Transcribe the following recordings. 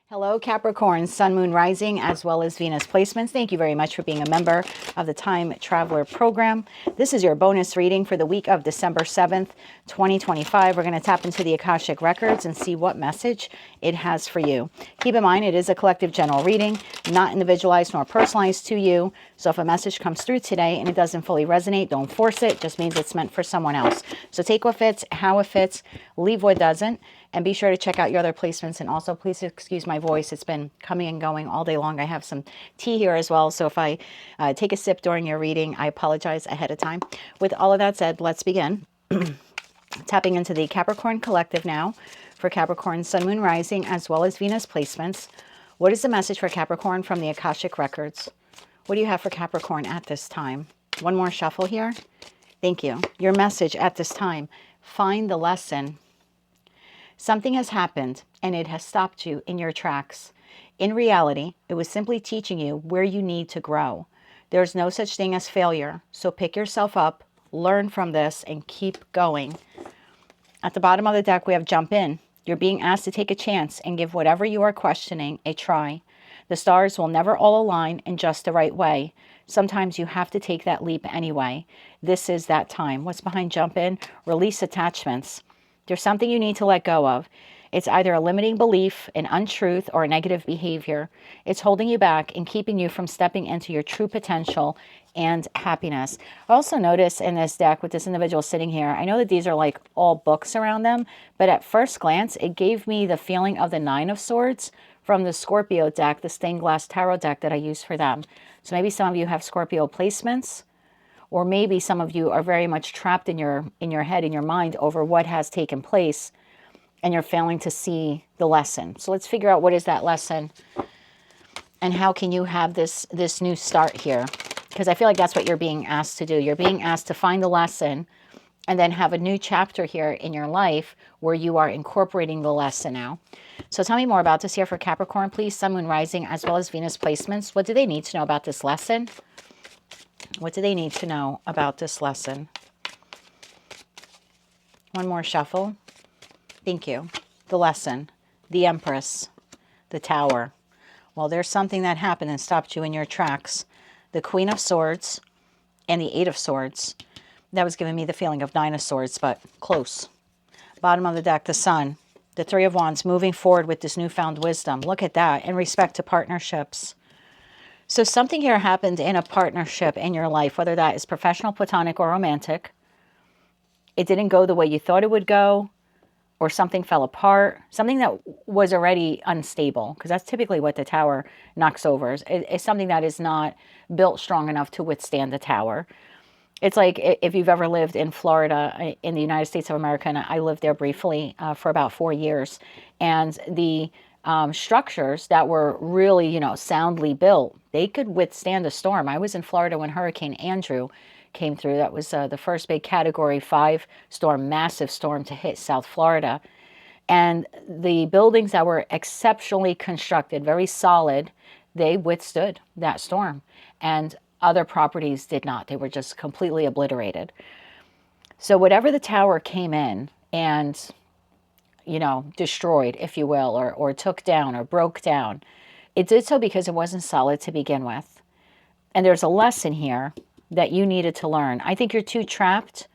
Hello, Capricorn, Sun, Moon, Rising, as well as Venus placements. Thank you very much for being a member of the Time Traveler program. This is your bonus reading for the week of December 7th, 2025. We're going to tap into the Akashic records and see what message it has for you. Keep in mind, it is a collective general reading, not individualized nor personalized to you. So if a message comes through today and it doesn't fully resonate, don't force it. It just means it's meant for someone else. So take what fits, how it fits, leave what doesn't. And be sure to check out your other placements. And also, please excuse my voice. It's been coming and going all day long. I have some tea here as well. So if I take a sip during your reading, I apologize ahead of time. With all of that said, let's begin. Tapping into the Capricorn collective now for Capricorn, Sun, Moon, Rising, as well as Venus placements. What is the message for Capricorn from the Akashic records? What do you have for Capricorn at this time? One more shuffle here. Thank you. Your message at this time. Find the lesson. Something has happened and it has stopped you in your tracks. In reality, it was simply teaching you where you need to grow. There's no such thing as failure. So pick yourself up, learn from this, and keep going. At the bottom of the deck, we have jump in. You're being asked to take a chance and give whatever you are questioning a try. The stars will never all align in just the right way. Sometimes you have to take that leap anyway. This is that time. What's behind jump in? Release attachments. There's something you need to let go of. It's either a limiting belief, an untruth, or a negative behavior. It's holding you back and keeping you from stepping into your true potential and happiness. I also notice in this deck with this individual sitting here, I know that these are like all books around them, but at first glance, it gave me the feeling of the Nine of Swords from the Scorpio deck, the stained glass tarot deck that I use for them. So maybe some of you have Scorpio placements. Or maybe some of you are very much trapped in your head, in your mind over what has taken place, and you're failing to see the lesson. So let's figure out what is that lesson and how can you have this new start here? Because I feel like that's what you're being asked to do. You're being asked to find the lesson and then have a new chapter here in your life where you are incorporating the lesson now. So tell me more about this here for Capricorn, please. Sun, Moon, Rising, as well as Venus placements. What do they need to know about this lesson? What do they need to know about this lesson? One more shuffle. Thank you. The lesson, the Empress, the Tower. Well, there's something that happened and stopped you in your tracks. The Queen of Swords and the Eight of Swords. That was giving me the feeling of Nine of Swords, but close. Bottom of the deck, the Sun. The Three of Wands moving forward with this newfound wisdom. Look at that in respect to partnerships. So something here happened in a partnership in your life, whether that is professional, platonic, or romantic. It didn't go the way you thought it would go, or something fell apart, something that was already unstable, because that's typically what the Tower knocks over. It's something that is not built strong enough to withstand the Tower. It's like if you've ever lived in Florida, in the United States of America, and I lived there briefly for about 4 years, and the structures that were really, soundly built, they could withstand a storm. I was in Florida when Hurricane Andrew came through. That was the first big Category 5 storm, massive storm to hit South Florida. And the buildings that were exceptionally constructed, very solid, they withstood that storm. And other properties did not. They were just completely obliterated. So whatever the Tower came in and destroyed, if you will, or took down or broke down, it did so because it wasn't solid to begin with. And there's a lesson here that you needed to learn. I think you're too trapped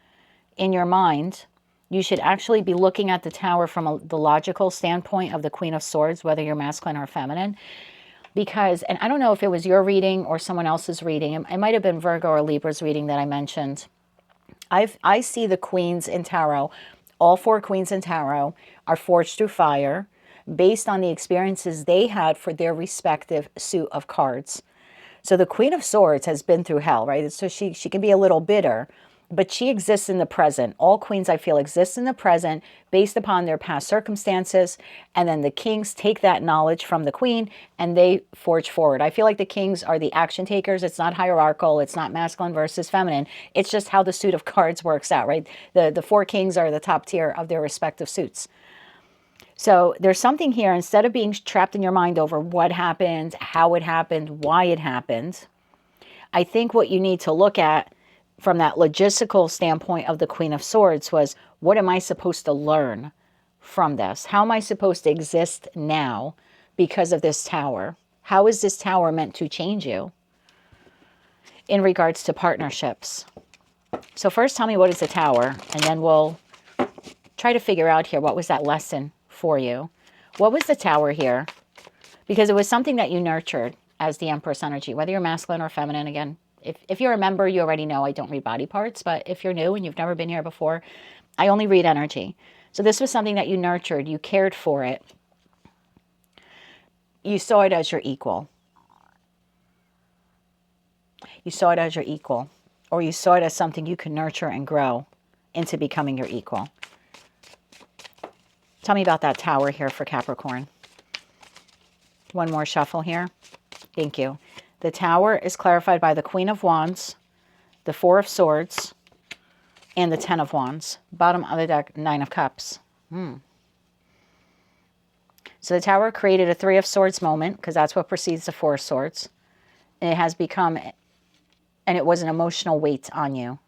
in your mind. You should actually be looking at the Tower from the logical standpoint of the Queen of Swords, whether you're masculine or feminine. Because, and I don't know if it was your reading or someone else's reading. It might have been Virgo or Libra's reading that I mentioned. I see the queens in tarot. All 4 queens in tarot are forged through fire based on the experiences they had for their respective suit of cards. So the Queen of Swords has been through hell, right? So she can be a little bitter, but she exists in the present. All queens, I feel, exist in the present based upon their past circumstances. And then the kings take that knowledge from the queen and they forge forward. I feel like the kings are the action takers. It's not hierarchical. It's not masculine versus feminine. It's just how the suit of cards works out, right? The 4 kings are the top tier of their respective suits. So there's something here, instead of being trapped in your mind over what happened, how it happened, why it happened, I think what you need to look at from that logistical standpoint of the Queen of Swords was, what am I supposed to learn from this? How am I supposed to exist now because of this tower. How is this tower meant to change you in regards to partnerships? So first tell me what is the tower, and then we'll try to figure out here, what was that lesson for you? What was the tower here? Because it was something that you nurtured as the Empress energy, whether you're masculine or feminine. Again, if you're a member, you already know I don't read body parts, but if you're new and you've never been here before, I only read energy. So this was something that you nurtured, you cared for it. You saw it as your equal. You saw it as your equal, or you saw it as something you could nurture and grow into becoming your equal. Tell me about that tower here for Capricorn. One more shuffle here. Thank you. The tower is clarified by the Queen of Wands, the Four of Swords, and the Ten of Wands. Bottom of the deck, Nine of Cups. So the tower created a Three of Swords moment, because that's what precedes the Four of Swords. And it has become, and it was an emotional weight on you.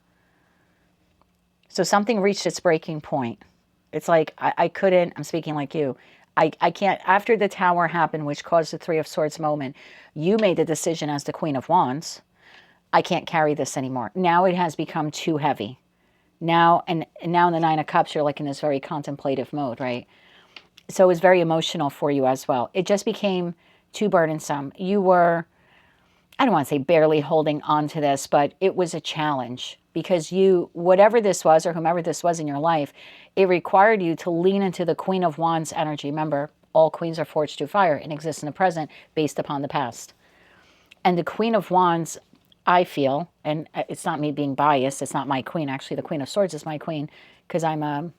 So something reached its breaking point. It's like, I couldn't, I'm speaking like you, I can't, after the tower happened, which caused the Three of Swords moment, you made the decision as the Queen of Wands, I can't carry this anymore. Now it has become too heavy. Now, and now in the Nine of Cups, you're like in this very contemplative mode, right? So it was very emotional for you as well. It just became too burdensome. You were, I don't want to say barely holding on to this, but it was a challenge because you, whatever this was or whomever this was in your life, it required you to lean into the Queen of Wands energy. Remember, all queens are forged through fire and exist in the present based upon the past. And the Queen of Wands, I feel, and it's not me being biased, it's not my queen. Actually, the Queen of Swords is my queen because I'm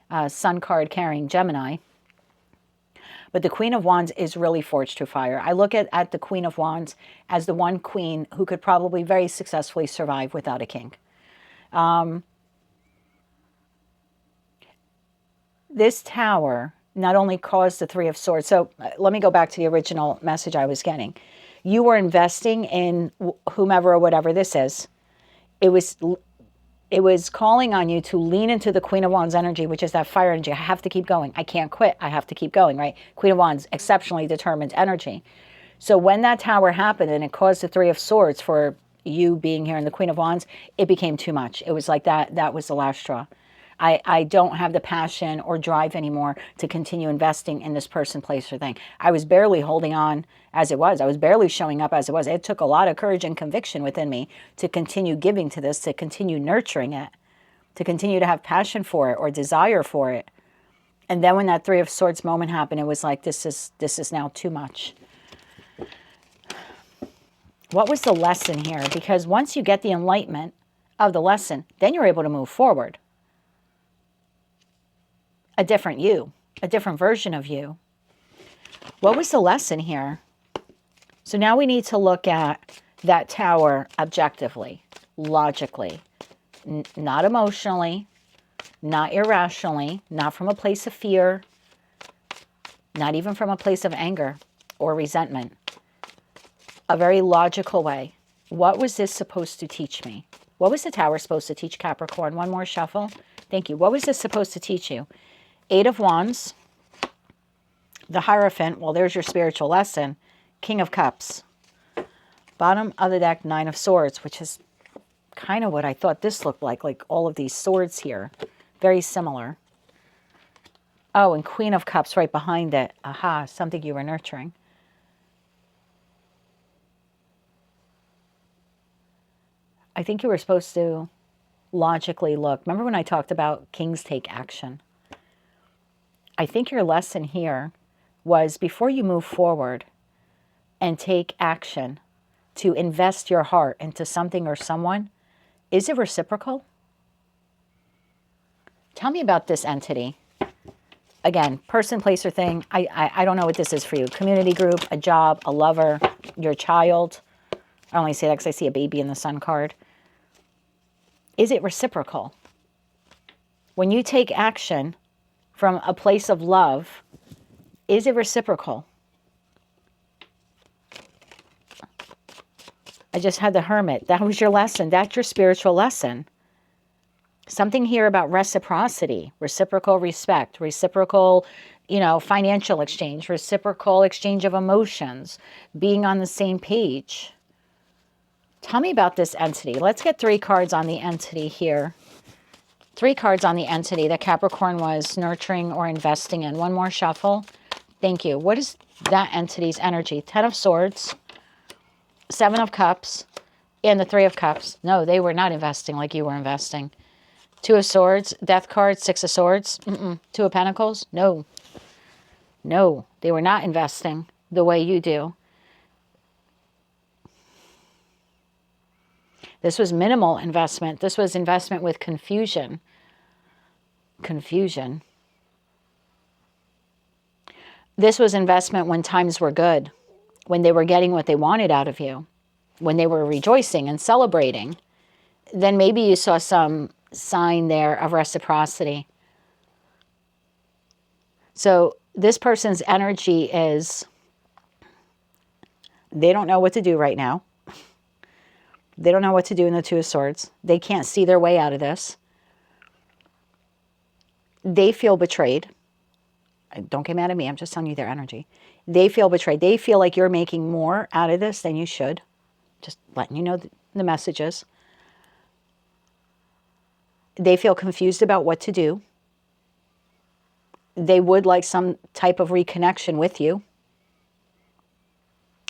a sun card carrying Gemini. But the Queen of Wands is really forged through fire. I look at the Queen of Wands as the one queen who could probably very successfully survive without a king. This tower not only caused the Three of Swords. So let me go back to the original message I was getting. You were investing in whomever or whatever this is. It was calling on you to lean into the Queen of Wands energy, which is that fire energy. I have to keep going. I can't quit. I have to keep going, right? Queen of Wands, exceptionally determined energy. So when that tower happened and it caused the Three of Swords for you being here in the Queen of Wands, it became too much. It was like that was the last straw. I don't have the passion or drive anymore to continue investing in this person, place, or thing. I was barely holding on as it was. I was barely showing up as it was. It took a lot of courage and conviction within me to continue giving to this, to continue nurturing it, to continue to have passion for it or desire for it. And then when that Three of Swords moment happened, it was like, this is now too much. What was the lesson here? Because once you get the enlightenment of the lesson, then you're able to move forward. A different you, a different version of you. What was the lesson here? So now we need to look at that tower objectively, logically, not emotionally, not irrationally, not from a place of fear, not even from a place of anger or resentment. A very logical way. What was this supposed to teach me? What was the tower supposed to teach Capricorn? One more shuffle. Thank you. What was this supposed to teach you? Eight of Wands, the Hierophant, well, there's your spiritual lesson. King of Cups. Bottom of the deck, Nine of Swords, which is kind of what I thought this looked like all of these swords here. Very similar. Oh, and Queen of Cups right behind it. Aha, something you were nurturing. I think you were supposed to logically look. Remember when I talked about kings take action? I think your lesson here was before you move forward and take action to invest your heart into something or someone, is it reciprocal? Tell me about this entity. Again, person, place, or thing. I don't know what this is for you. Community group, a job, a lover, your child. I only say that because I see a baby in the sun card. Is it reciprocal? When you take action from a place of love, is it reciprocal? I just had the Hermit. That was your lesson. That's your spiritual lesson. Something here about reciprocity, reciprocal respect, reciprocal you know, financial exchange, reciprocal exchange of emotions, being on the same page. Tell me about this entity. Let's get 3 cards on the entity here. 3 cards on the entity that Capricorn was nurturing or investing in. One more shuffle. Thank you. What is that entity's energy? 10 of Swords, 7 of Cups, and the 3 of Cups. No, they were not investing like you were investing. 2 of Swords, Death card, 6 of Swords. 2 of Pentacles. No. No, they were not investing the way you do. This was minimal investment. This was investment with confusion. Confusion. This was investment when times were good, when they were getting what they wanted out of you, when they were rejoicing and celebrating. Then maybe you saw some sign there of reciprocity. So this person's energy is, they don't know what to do right now. They don't know what to do in the 2 of Swords. They can't see their way out of this. They feel betrayed. Don't get mad at me. I'm just telling you their energy. They feel betrayed. They feel like you're making more out of this than you should. Just letting you know the messages. They feel confused about what to do. They would like some type of reconnection with you.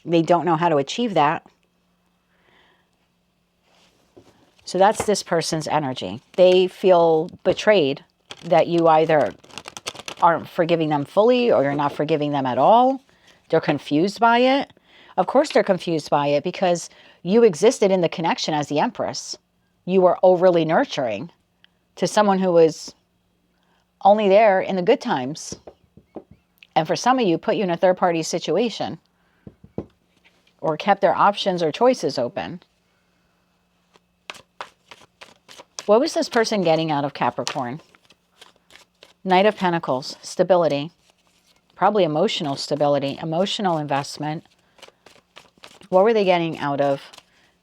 They don't know how to achieve that. So that's this person's energy. They feel betrayed that you either aren't forgiving them fully or you're not forgiving them at all. They're confused by it. Of course they're confused by it because you existed in the connection as the Empress. You were overly nurturing to someone who was only there in the good times. And for some of you, put you in a third-party situation or kept their options or choices open. What was this person getting out of Capricorn? Knight of Pentacles, stability. Probably emotional stability, emotional investment. What were they getting out of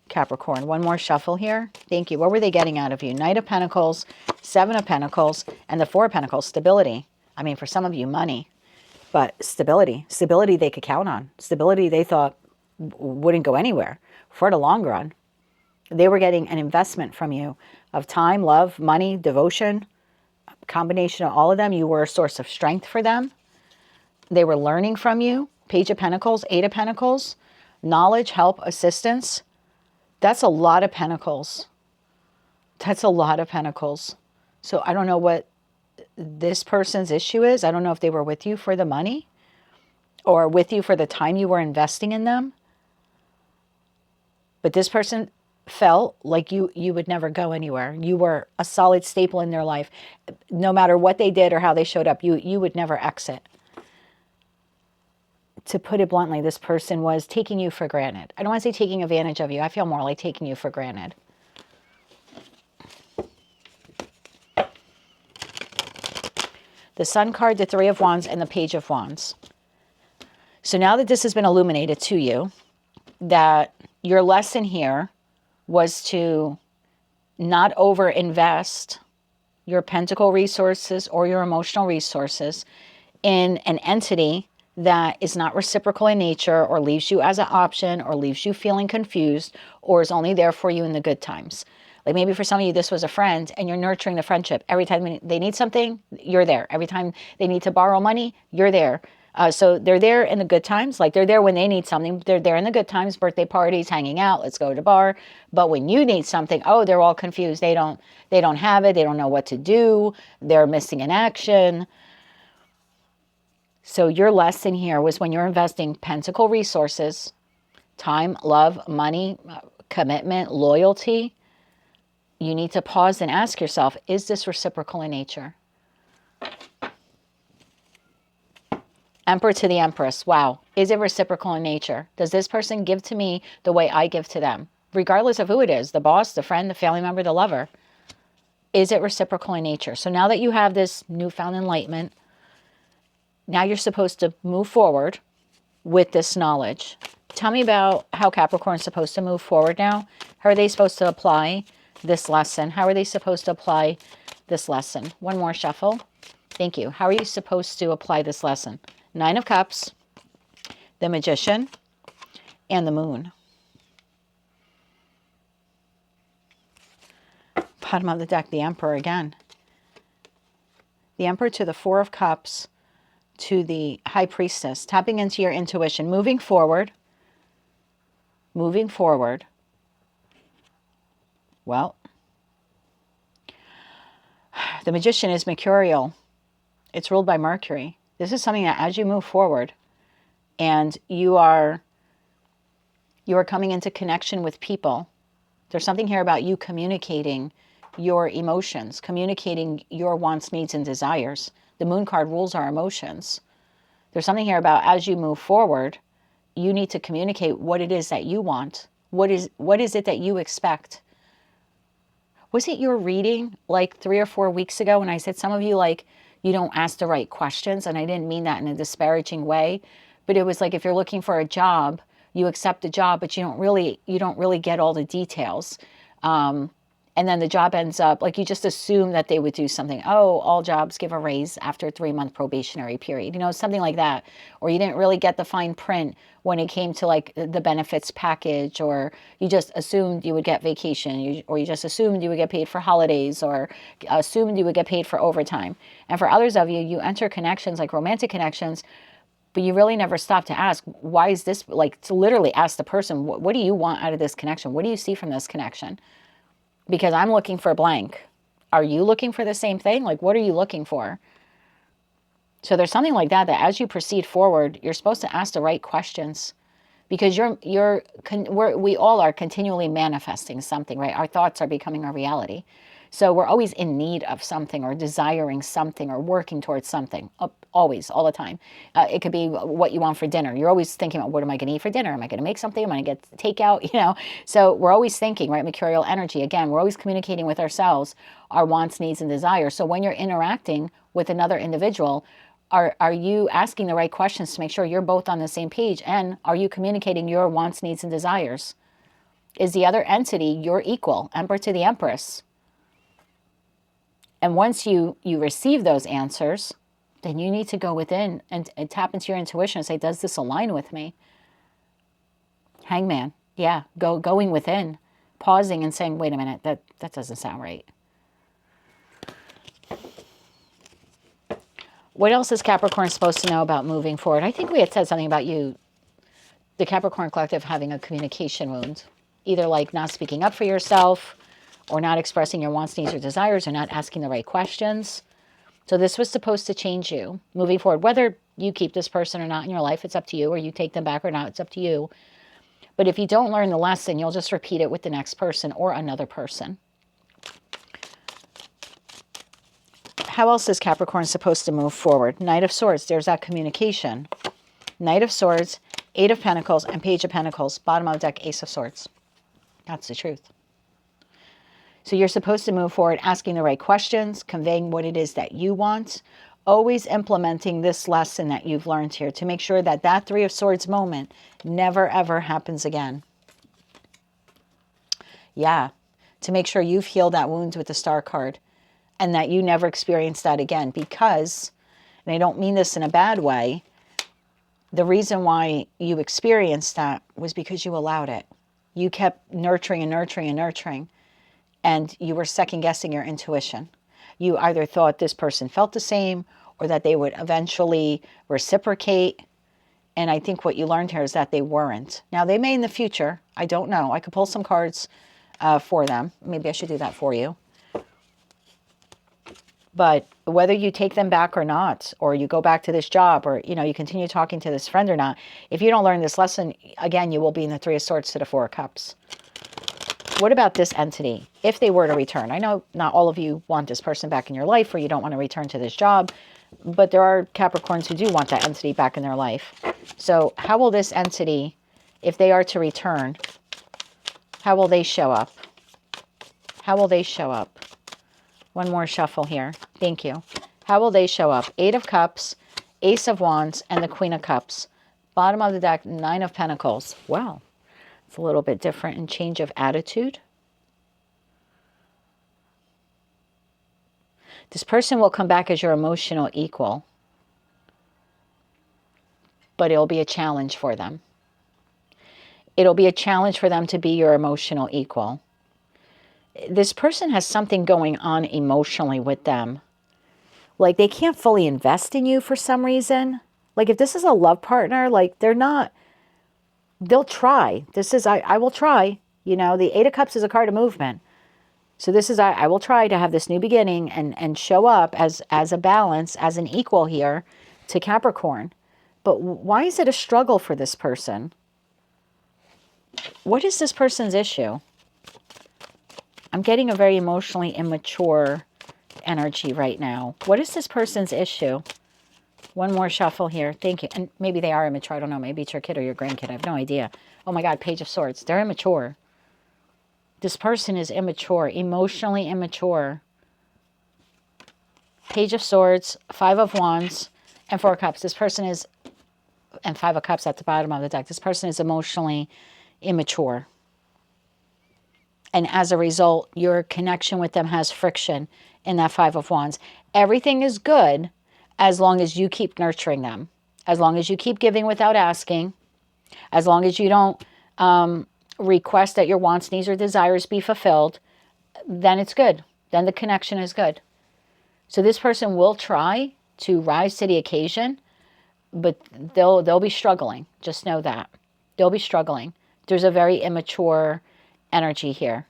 Capricorn? One more shuffle here. Thank you. What were they getting out of you? Knight of Pentacles, 7 of Pentacles, and the 4 of Pentacles, stability. I mean, for some of you, money. But stability. Stability they could count on. Stability they thought wouldn't go anywhere for the long run. They were getting an investment from you of time, love, money, devotion, a combination of all of them. You were a source of strength for them. They were learning from you. Page of Pentacles, 8 of Pentacles, knowledge, help, assistance. That's a lot of Pentacles. That's a lot of Pentacles. So I don't know what this person's issue is. I don't know if they were with you for the money or with you for the time you were investing in them. But this person felt like you would never go anywhere. You were a solid staple in their life. No matter what they did or how they showed up, you would never exit. To put it bluntly, this person was taking you for granted. I don't want to say taking advantage of you. I feel more like taking you for granted. The Sun card, the 3 of Wands, and the Page of Wands. So now that this has been illuminated to you, that your lesson here was to not over-invest your pentacle resources or your emotional resources in an entity that is not reciprocal in nature or leaves you as an option or leaves you feeling confused or is only there for you in the good times. Like maybe for some of you, this was a friend and you're nurturing the friendship. Every time they need something, you're there. Every time they need to borrow money, you're there. So they're there in the good times. Like they're there when they need something. They're there in the good times, birthday parties, hanging out, let's go to the bar. But when you need something, oh, they're all confused. They don't have it. They don't know what to do. They're missing in action. So your lesson here was when you're investing pentacle resources, time, love, money, commitment, loyalty, you need to pause and ask yourself, is this reciprocal in nature? Emperor to the Empress. Wow. Is it reciprocal in nature? Does this person give to me the way I give to them? Regardless of who it is, the boss, the friend, the family member, the lover. Is it reciprocal in nature? So now that you have this newfound enlightenment, now you're supposed to move forward with this knowledge. Tell me about how Capricorn's supposed to move forward now. How are they supposed to apply this lesson? How are they supposed to apply this lesson? One more shuffle. Thank you. How are you supposed to apply this lesson? Nine of Cups, the Magician, and the Moon. Bottom of the deck, the Emperor again. The Emperor to the Four of Cups, to the High Priestess. Tapping into your intuition. Moving forward. Moving forward. Well, the Magician is mercurial. It's ruled by Mercury. This is something that as you move forward and you are coming into connection with people, there's something here about you communicating your emotions, communicating your wants, needs, and desires. The Moon card rules our emotions. There's something here about as you move forward, you need to communicate what it is that you want. What is it that you expect? Was it your reading like 3 or 4 weeks ago when I said some of you, like, you don't ask the right questions? And I didn't mean that in a disparaging way, but it was like if you're looking for a job, you accept the job, but you don't really get all the details. And then the job ends up, like, you just assume that they would do something. Oh, all jobs give a raise after a 3-month probationary period. You know, something like that. Or you didn't really get the fine print when it came to, like, the benefits package. Or you just assumed you would get vacation. Or you just assumed you would get paid for holidays. Or assumed you would get paid for overtime. And for others of you, you enter connections, like romantic connections, but you really never stop to ask, why is this, like, to literally ask the person, what do you want out of this connection? What do you see from this connection? Because I'm looking for blank. Are you looking for the same thing? Like, what are you looking for? So there's something like that as you proceed forward, you're supposed to ask the right questions, because we all are continually manifesting something, right? Our thoughts are becoming a reality. So we're always in need of something, or desiring something, or working towards something. Always, all the time. It could be what you want for dinner. You're always thinking about, what am I going to eat for dinner? Am I going to make something? Am I going to get takeout? You know, so we're always thinking, right? Mercurial energy. Again, we're always communicating with ourselves, our wants, needs, and desires. So when you're interacting with another individual, are you asking the right questions to make sure you're both on the same page? And are you communicating your wants, needs, and desires? Is the other entity your equal? Emperor to the Empress. And once you receive those answers, then you need to go within and tap into your intuition and say, does this align with me? Hangman. Yeah, going within, pausing and saying, wait a minute, that doesn't sound right. What else is Capricorn supposed to know about moving forward? I think we had said something about you, the Capricorn collective, having a communication wound. Either like not speaking up for yourself, or not expressing your wants, needs, or desires, or not asking the right questions. So this was supposed to change you moving forward. Whether you keep this person or not in your life, it's up to you, or you take them back or not, it's up to you. But if you don't learn the lesson, you'll just repeat it with the next person or another person. How else is Capricorn supposed to move forward? Knight of Swords, there's that communication. Knight of Swords, 8 of Pentacles, and Page of Pentacles. Bottom of the deck, Ace of Swords. That's the truth. So you're supposed to move forward asking the right questions, conveying what it is that you want, always implementing this lesson that you've learned here to make sure that that 3 of Swords moment never, ever happens again. Yeah, to make sure you've healed that wound with the Star card and that you never experience that again, because, and I don't mean this in a bad way, the reason why you experienced that was because you allowed it. You kept nurturing and nurturing and nurturing. And you were second guessing your intuition. You either thought this person felt the same, or that they would eventually reciprocate. And I think what you learned here is that they weren't. Now, they may in the future. I don't know. I could pull some cards for them. Maybe I should do that for you. But whether you take them back or not, or you go back to this job, or, you know, you continue talking to this friend or not, if you don't learn this lesson, again, you will be in the 3 of Swords to the 4 of Cups. What about this entity, if they were to return? I know not all of you want this person back in your life, or you don't want to return to this job, but there are Capricorns who do want that entity back in their life. So how will this entity, if they are to return, how will they show up? How will they show up? One more shuffle here. Thank you. How will they show up? 8 of Cups, Ace of Wands, and the Queen of Cups. Bottom of the deck, 9 of Pentacles. Wow. It's a little bit different in change of attitude. This person will come back as your emotional equal, but it'll be a challenge for them. It'll be a challenge for them to be your emotional equal. This person has something going on emotionally with them. Like they can't fully invest in you for some reason. Like if this is a love partner, like they'll try. This is, I will try. You know, the Eight of Cups is a card of movement. So this is, I will try to have this new beginning and show up as a balance, as an equal here to Capricorn. But why is it a struggle for this person? What is this person's issue? I'm getting a very emotionally immature energy right now. What is this person's issue? One more shuffle here. Thank you. And maybe they are immature. I don't know. Maybe it's your kid or your grandkid. I have no idea. Oh my God, Page of Swords. They're immature. This person is immature, emotionally immature. Page of Swords, Five of Wands, and Four of Cups. This person is, and Five of Cups at the bottom of the deck. This person is emotionally immature. And as a result, your connection with them has friction in that Five of Wands. Everything is good as long as you keep nurturing them. As long as you keep giving without asking. As long as you don't request that your wants, needs, or desires be fulfilled, then it's good. Then the connection is good. So this person will try to rise to the occasion, but they'll be struggling. Just know that. They'll be struggling. There's a very immature energy here.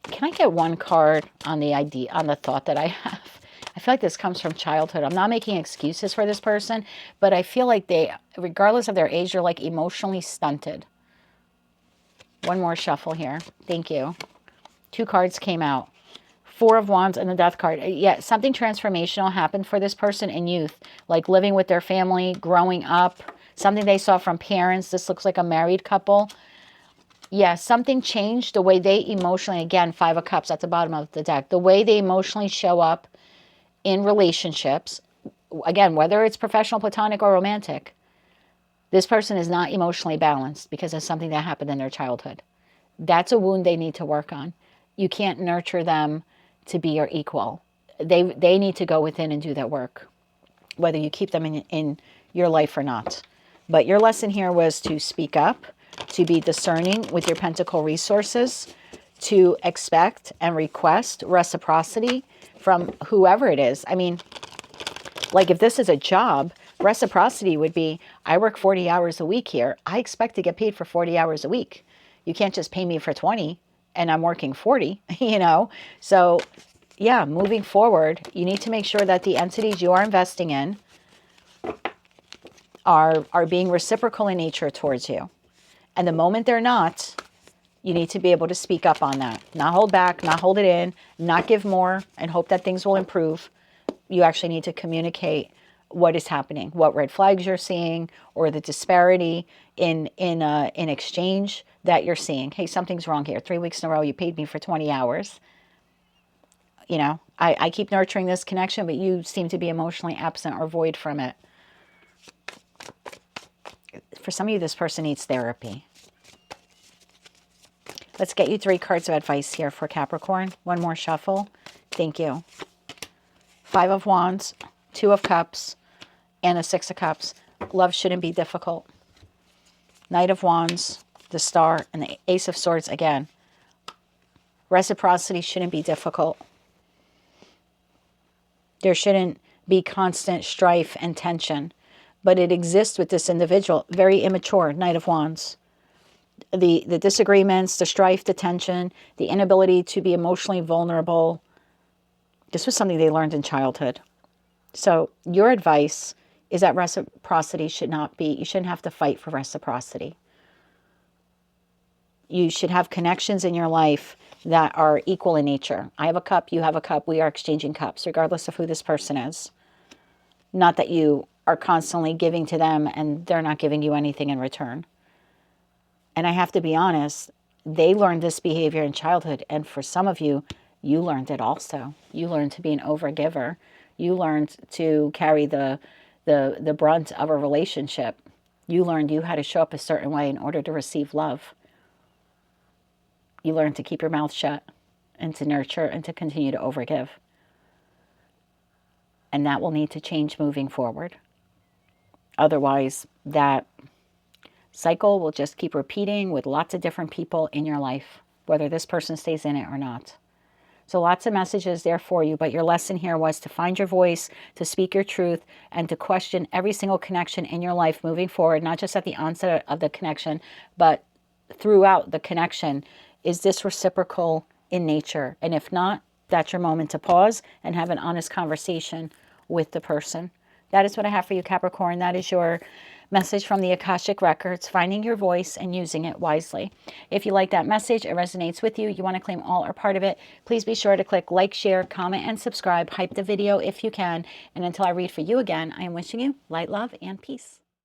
Can I get one card on the idea, on the thought that I have? I feel like this comes from childhood. I'm not making excuses for this person, but I feel like they, regardless of their age, they're like emotionally stunted. One more shuffle here. Thank you. Two cards came out. Four of Wands and the Death card. Yeah, something transformational happened for this person in youth, like living with their family, growing up, something they saw from parents. This looks like a married couple. Yeah, something changed the way they emotionally, again, Five of Cups at the bottom of the deck, the way they emotionally show up in relationships, again, whether it's professional, platonic, or romantic. This person is not emotionally balanced because of something that happened in their childhood. That's a wound they need to work on. You can't nurture them to be your equal. They need to go within and do that work, whether you keep them in your life or not. But your lesson here was to speak up, to be discerning with your pentacle resources, to expect and request reciprocity from whoever it is. I mean, like if this is a job, reciprocity would be, I work 40 hours a week here. I expect to get paid for 40 hours a week. You can't just pay me for 20 and I'm working 40, you know? So yeah, moving forward, you need to make sure that the entities you are investing in are being reciprocal in nature towards you. And the moment they're not, you need to be able to speak up on that. Not hold back, not hold it in, not give more and hope that things will improve. You actually need to communicate what is happening, what red flags you're seeing, or the disparity in exchange that you're seeing. Hey, something's wrong here. 3 weeks in a row, you paid me for 20 hours. You know, I keep nurturing this connection, but you seem to be emotionally absent or void from it. For some of you, this person needs therapy. Let's get you 3 cards of advice here for Capricorn. One more shuffle. Thank you. Five of Wands, Two of Cups, and a Six of Cups. Love shouldn't be difficult. Knight of Wands, the Star, and the Ace of Swords again. Reciprocity shouldn't be difficult. There shouldn't be constant strife and tension. But it exists with this individual, very immature, Knight of Wands. The disagreements, the strife, the tension, the inability to be emotionally vulnerable. This was something they learned in childhood. So your advice is that reciprocity should not be, you shouldn't have to fight for reciprocity. You should have connections in your life that are equal in nature. I have a cup, you have a cup, we are exchanging cups, regardless of who this person is. Not that you are constantly giving to them and they're not giving you anything in return. And I have to be honest, they learned this behavior in childhood. And for some of you, you learned it also. You learned to be an overgiver. You learned to carry the brunt of a relationship. You learned you had to show up a certain way in order to receive love. You learned to keep your mouth shut and to nurture and to continue to overgive. And that will need to change moving forward. Otherwise, that cycle will just keep repeating with lots of different people in your life, whether this person stays in it or not. So lots of messages there for you, but your lesson here was to find your voice, to speak your truth, and to question every single connection in your life moving forward, not just at the onset of the connection, but throughout the connection. Is this reciprocal in nature? And if not, that's your moment to pause and have an honest conversation with the person. That is what I have for you, Capricorn. That is your message from the Akashic Records, finding your voice and using it wisely. If you like that message, it resonates with you, you want to claim all or part of it, please be sure to click like, share, comment, and subscribe. Hype the video if you can. And until I read for you again, I am wishing you light, love, and peace.